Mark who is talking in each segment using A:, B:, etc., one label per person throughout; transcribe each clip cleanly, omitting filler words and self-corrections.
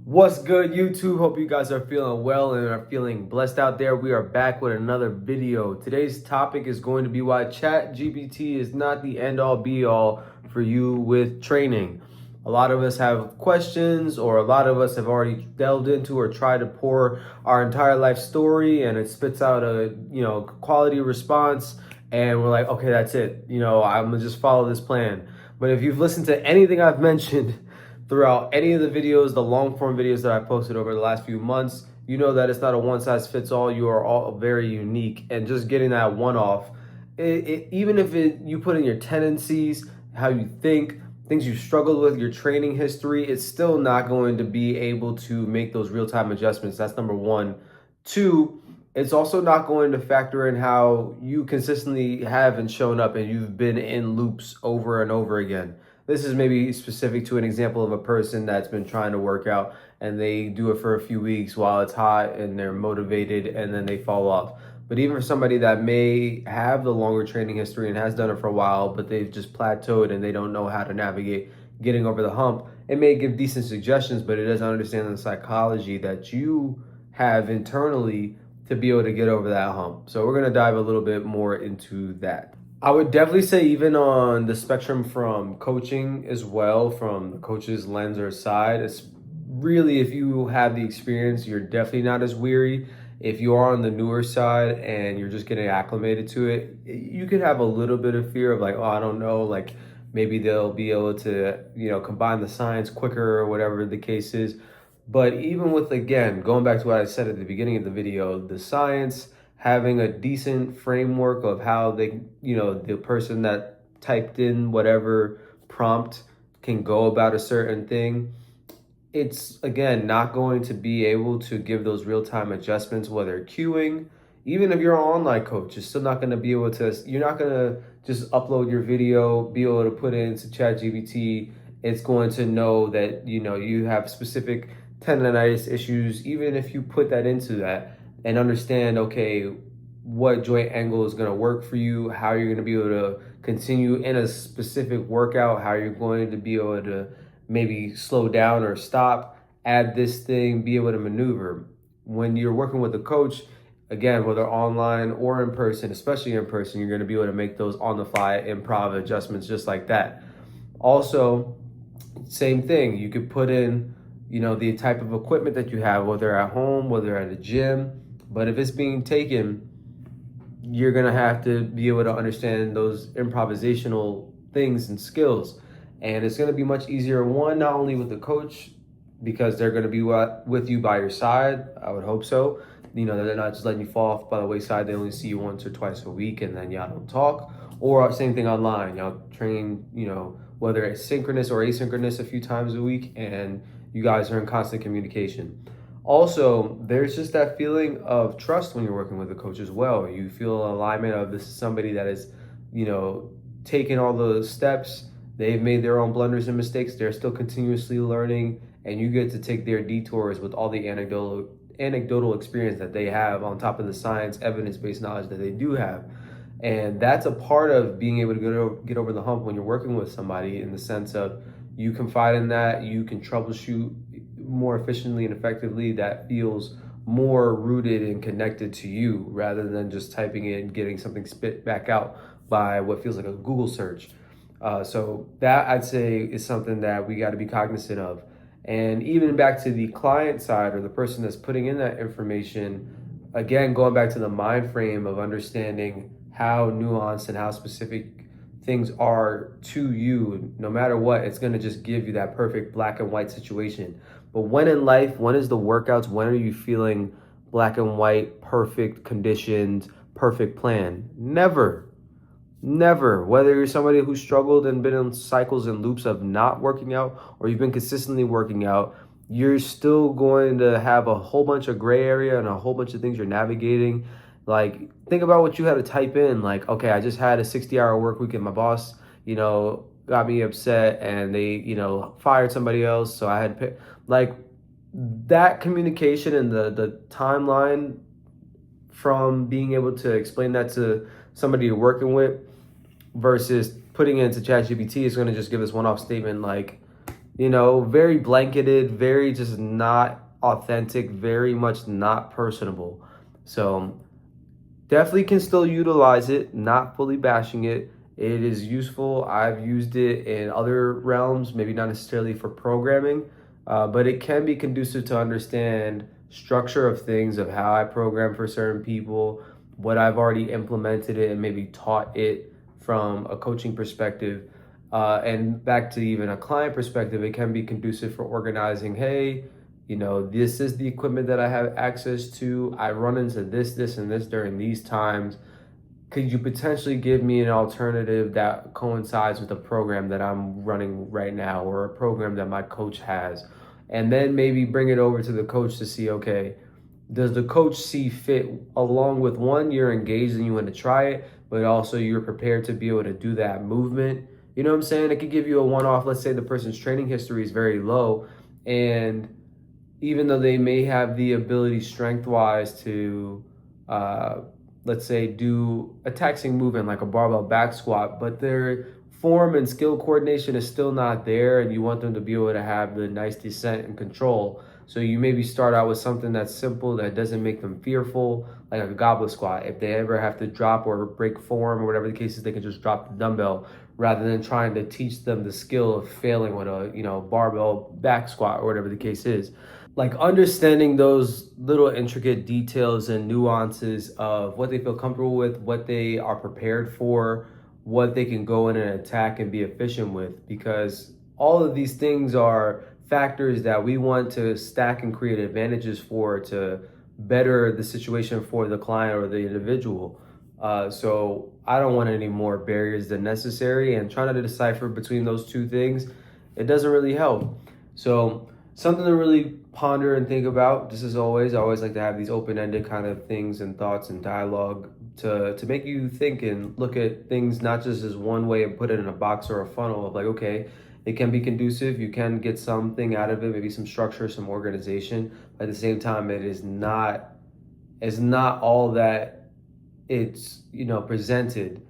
A: What's good, YouTube? Hope you guys are feeling well and are feeling blessed out there. We are back with another video. Today's topic is going to be why ChatGPT is not the end-all be-all for you with training. A lot of us have questions, or a lot of us have already delved into or tried to pour our entire life story, and it spits out a quality response, and we're like, okay, that's it. I'm gonna just follow this plan. But if you've listened to anything I've mentioned throughout any of the videos, the long form videos that I posted over the last few months, you know that it's not a one size fits all. You are all very unique, and just getting that one off, even if you put in your tendencies, how you think, things you struggled with, your training history, it's still not going to be able to make those real time adjustments. That's number one. Two, it's also not going to factor in how you consistently have and shown up and you've been in loops over and over again. This is maybe specific to an example of a person that's been trying to work out and they do it for a few weeks while it's hot and they're motivated, and then they fall off. But even for somebody that may have the longer training history and has done it for a while, but they've just plateaued and they don't know how to navigate getting over the hump, it may give decent suggestions, but it doesn't understand the psychology that you have internally to be able to get over that hump. So we're going to dive a little bit more into that. I would definitely say, even on the spectrum from coaching as well, from the coach's lens or side, it's really, if you have the experience, you're definitely not as weary. If you are on the newer side and you're just getting acclimated to it, you could have a little bit of fear of like, oh, I don't know, like maybe they'll be able to, combine the science quicker or whatever the case is. But even with, again, going back to what I said at the beginning of the video, the science, having a decent framework of how they, the person that typed in whatever prompt can go about a certain thing, it's, again, not going to be able to give those real-time adjustments, whether queuing. Even if you're an online coach, you're still not going to be able to, you're not going to just upload your video, be able to put it into ChatGPT. It's going to know that, you have specific tendonitis issues, even if you put that into that and understand, okay, what joint angle is going to work for you, how you're going to be able to continue in a specific workout, how you're going to be able to maybe slow down or stop, add this thing, be able to maneuver. When you're working with a coach, again, whether online or in person, especially in person, you're going to be able to make those on the fly improv adjustments just like that. Also, same thing, you could put in, the type of equipment that you have, whether at home, whether at a gym. But if it's being taken, you're going to have to be able to understand those improvisational things and skills. And it's going to be much easier, one, not only with the coach, because they're going to be with you by your side. I would hope so. They're not just letting you fall off by the wayside. They only see you once or twice a week and then y'all don't talk. Or same thing online. Y'all train, whether it's synchronous or asynchronous, a few times a week, and you guys are in constant communication. Also, there's just that feeling of trust when you're working with a coach as well. You feel alignment of, this is somebody that is, taking all the steps. They've made their own blunders and mistakes. They're still continuously learning, and you get to take their detours with all the anecdotal experience that they have on top of the science, evidence-based knowledge that they do have. And that's a part of being able to get over the hump when you're working with somebody, in the sense of you confide in that, you can troubleshoot more efficiently and effectively. That feels more rooted and connected to you, rather than just typing in and getting something spit back out by what feels like a Google search. So that, I'd say, is something that we got to be cognizant of. And even back to the client side, or the person that's putting in that information, again, going back to the mind frame of understanding how nuanced and how specific things are to you. No matter what, it's going to just give you that perfect black and white situation. But when in life, when is the workouts, when are you feeling black and white, perfect conditions, perfect plan? Never. Never. Whether you're somebody who struggled and been in cycles and loops of not working out, or you've been consistently working out, you're still going to have a whole bunch of gray area and a whole bunch of things you're navigating. Like, think about what you had to type in. Like, okay, I just had a 60-hour work week and my boss, got me upset, and they, fired somebody else. So I had to pick, like, that communication and the timeline from being able to explain that to somebody you're working with versus putting it into ChatGPT is going to just give this one-off statement like, very blanketed, very just not authentic, very much not personable. So definitely can still utilize it, not fully bashing it. It is useful. I've used it in other realms, maybe not necessarily for programming, but it can be conducive to understand structure of things, of how I program for certain people, what I've already implemented it and maybe taught it from a coaching perspective. And back to even a client perspective, it can be conducive for organizing, hey, this is the equipment that I have access to. I run into this, and this during these times. Could you potentially give me an alternative that coincides with the program that I'm running right now or a program that my coach has? And then maybe bring it over to the coach to see, okay, does the coach see fit along with one, you're engaged and you want to try it, but also you're prepared to be able to do that movement? You know what I'm saying? It could give you a one off. Let's say the person's training history is very low, and even though they may have the ability strength wise to, let's say, do a taxing movement like a barbell back squat, but their form and skill coordination is still not there, and you want them to be able to have the nice descent and control. So you maybe start out with something that's simple that doesn't make them fearful, like a goblet squat. If they ever have to drop or break form or whatever the case is, they can just drop the dumbbell rather than trying to teach them the skill of failing with a barbell back squat or whatever the case is. Like understanding those little intricate details and nuances of what they feel comfortable with, what they are prepared for, what they can go in and attack and be efficient with, because all of these things are factors that we want to stack and create advantages for to better the situation for the client or the individual. So I don't want any more barriers than necessary, and trying to decipher between those two things, it doesn't really help. So something to really ponder and think about. Just as always, I always like to have these open-ended kind of things and thoughts and dialogue to make you think and look at things not just as one way and put it in a box or a funnel of like, okay, it can be conducive, you can get something out of it, maybe some structure, some organization, but at the same time it is not all that it's presented.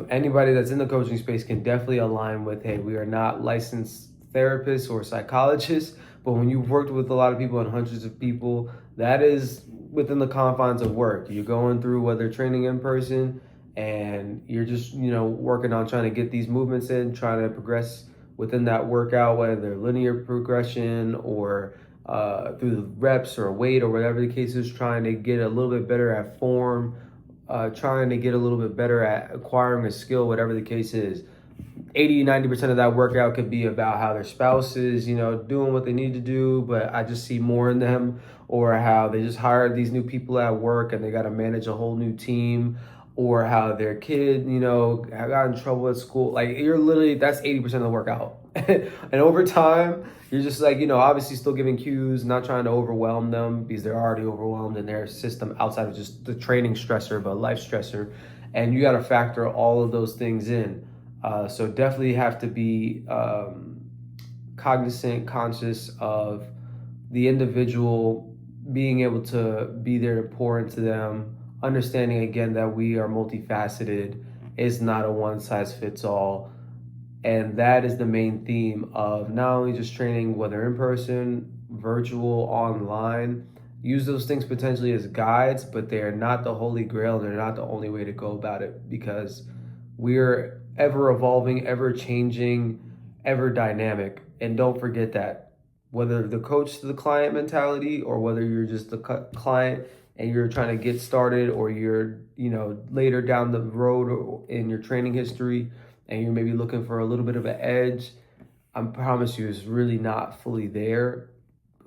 A: Anybody that's in the coaching space can definitely align with, hey, we are not licensed therapists or psychologists, but when you've worked with a lot of people and hundreds of people, that is within the confines of work. You're going through, whether training in person, and you're just working on trying to get these movements in, trying to progress within that workout, whether linear progression or through the reps or weight or whatever the case is, trying to get a little bit better at form, trying to get a little bit better at acquiring a skill, whatever the case is. 80-90% of that workout could be about how their spouse is doing what they need to do, but I just see more in them, or how they just hired these new people at work and they got to manage a whole new team, or how their kid got in trouble at school. Like, you're literally, that's 80% of the workout. And over time you're just like, obviously still giving cues, not trying to overwhelm them because they're already overwhelmed in their system outside of just the training stressor, but life stressor, and you got to factor all of those things in. So definitely have to be cognizant, conscious of the individual, being able to be there to pour into them, understanding again that we are multifaceted. It's not a one size fits all. And that is the main theme of not only just training, whether in person, virtual, online. Use those things potentially as guides, but they are not the holy grail. They're not the only way to go about it, because we're ever evolving, ever changing, ever dynamic. And don't forget that, whether the coach to the client mentality, or whether you're just the client and you're trying to get started, or you're later down the road in your training history and you're maybe looking for a little bit of an edge, I promise you it's really not fully there.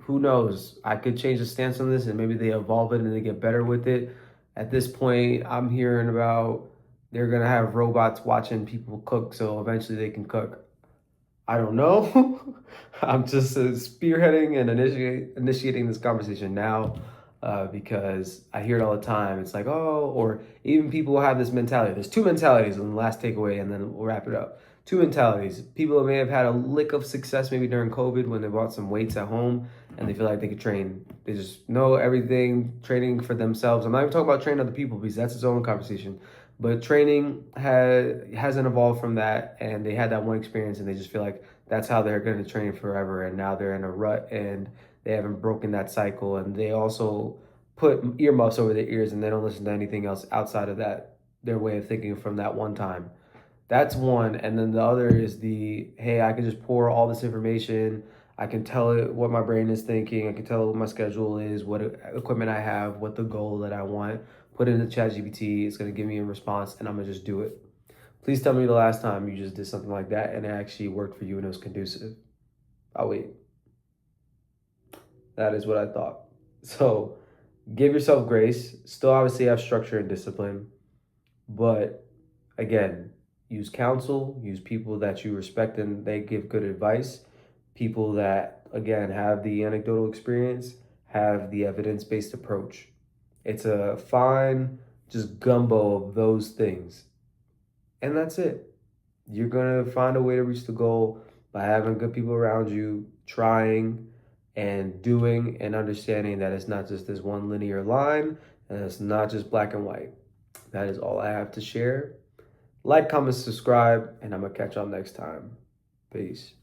A: Who knows? I could change the stance on this and maybe they evolve it and they get better with it. At this point, I'm hearing about they're going to have robots watching people cook, so eventually they can cook. I don't know. I'm just spearheading and initiating this conversation now, because I hear it all the time. It's like, oh, or even people have this mentality. There's two mentalities in the last takeaway, and then we'll wrap it up. Two mentalities. People that may have had a lick of success maybe during COVID when they bought some weights at home and they feel like they could train. They just know everything, training for themselves. I'm not even talking about training other people because that's its own conversation. But training hasn't evolved from that, and they had that one experience and they just feel like that's how they're going to train forever. And now they're in a rut and they haven't broken that cycle. And they also put earmuffs over their ears and they don't listen to anything else outside of that, their way of thinking from that one time. That's one. And then the other is hey, I can just pour all this information. I can tell it what my brain is thinking. I can tell it what my schedule is, what equipment I have, what the goal that I want. Put it into ChatGPT. It's going to give me a response and I'm going to just do it. Please tell me the last time you just did something like that and it actually worked for you and it was conducive. I'll wait. That is what I thought. So give yourself grace. Still obviously have structure and discipline. But again, use counsel, use people that you respect and they give good advice. People that, again, have the anecdotal experience, have the evidence-based approach. It's a fine, just gumbo of those things. And that's it. You're going to find a way to reach the goal by having good people around you, trying and doing and understanding that it's not just this one linear line and it's not just black and white. That is all I have to share. Like, comment, subscribe, and I'm going to catch y'all next time. Peace.